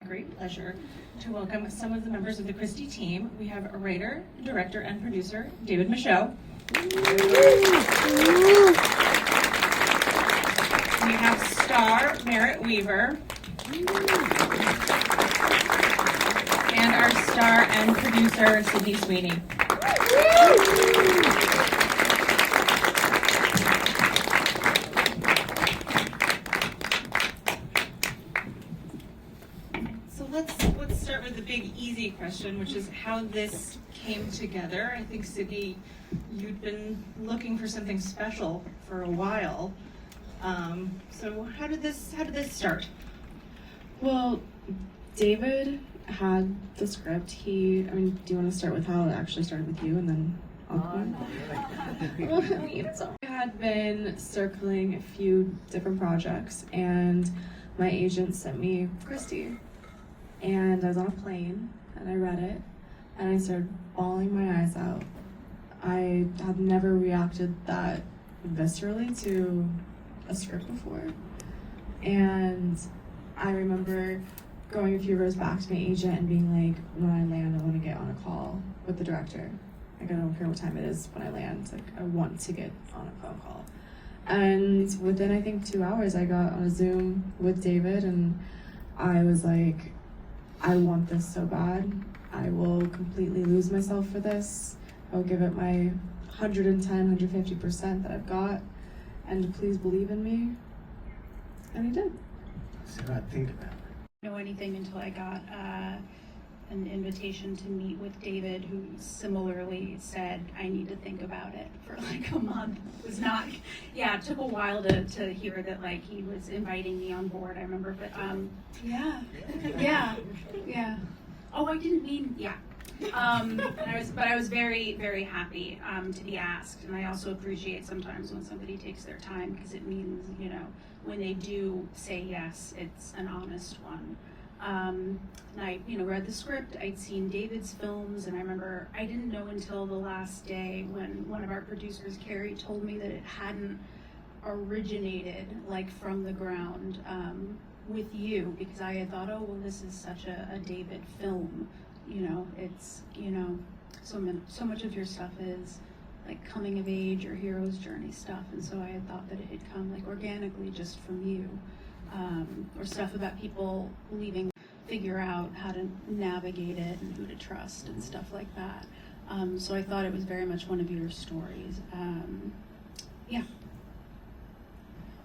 Great pleasure to welcome some of the members of the Christy team. We have a writer, director, and producer, David Michod. We have star Merritt Wever. And our star and producer, Sydney Sweeney. Let's start with the big easy question, which is how this came together. I think, Sydney, you'd been looking for something special for a while. So how did this start? Well, David had the script. Do you want to start with how it actually started with you, and then I'll come in? I had been circling a few different projects, and my agent sent me Christy. And I was on a plane, and I read it, and I started bawling my eyes out. I had never reacted that viscerally to a script before. And I remember going a few rows back to my agent and being like, when I land, I want to get on a call with the director. Like, I don't care what time it is when I land, like, I want to get on a phone call. And within, I think, 2 hours, I got on a Zoom with David, and I was like, I want this so bad. I will completely lose myself for this. I'll give it my 110, 150% that I've got, and please believe in me. And he did. So I'd think about it. I didn't know anything until I got an invitation to meet with David, who similarly said, I need to think about it for like a month. It was not, it took a while to hear that like he was inviting me on board, I remember, but yeah. Oh, I didn't mean, I was very, very happy to be asked, and I also appreciate sometimes when somebody takes their time, because it means, when they do say yes, it's an honest one. And I, read the script. I'd seen David's films, and I remember I didn't know until the last day when one of our producers, Carrie, told me that it hadn't originated like from the ground with you, because I had thought, oh, well, this is such a David film. It's, so much of your stuff is like coming of age or hero's journey stuff, and so I had thought that it had come like organically just from you, or stuff about people leaving, figure out how to navigate it and who to trust and stuff like that. So I thought it was very much one of your stories.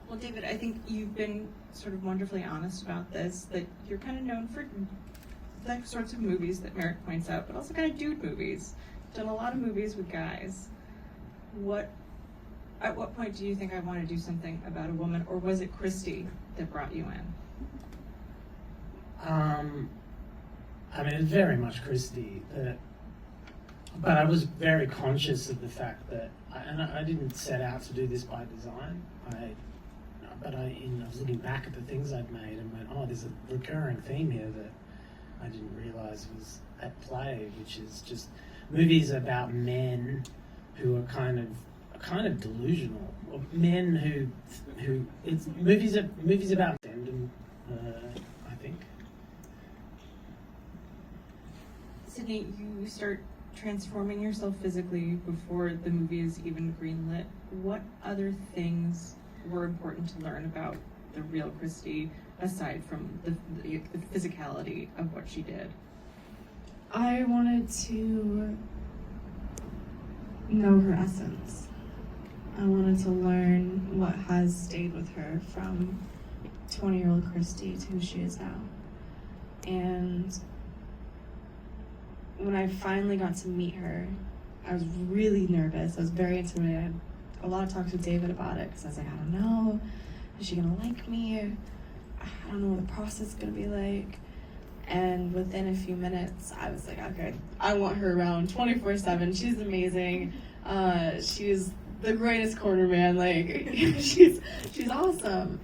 Well, David, I think you've been sort of wonderfully honest about this, that you're kind of known for the sorts of movies that Merritt points out, but also kind of dude movies. Done a lot of movies with guys. At what point do you think I want to do something about a woman, or was it Christy that brought you in? It's very much Christy, but I was very conscious of the fact that, I didn't set out to do this by design. I was looking back at the things I'd made and went, oh, there's a recurring theme here that I didn't realize was at play, which is just movies about men who are kind of delusional, or men who it's movies about them, I think. Sydney, you start transforming yourself physically before the movie is even greenlit. What other things were important to learn about the real Christy, aside from the physicality of what she did? I wanted to know her essence. I wanted to learn what has stayed with her from 20-year-old Christy to who she is now. And when I finally got to meet her, I was really nervous. I was very intimidated. I had a lot of talks with David about it, because I was like, I don't know. Is she gonna like me? I don't know what the process is gonna be like. And within a few minutes, I was like, okay, I want her around 24/7. She's amazing. She's the greatest corner man. Like, she's awesome.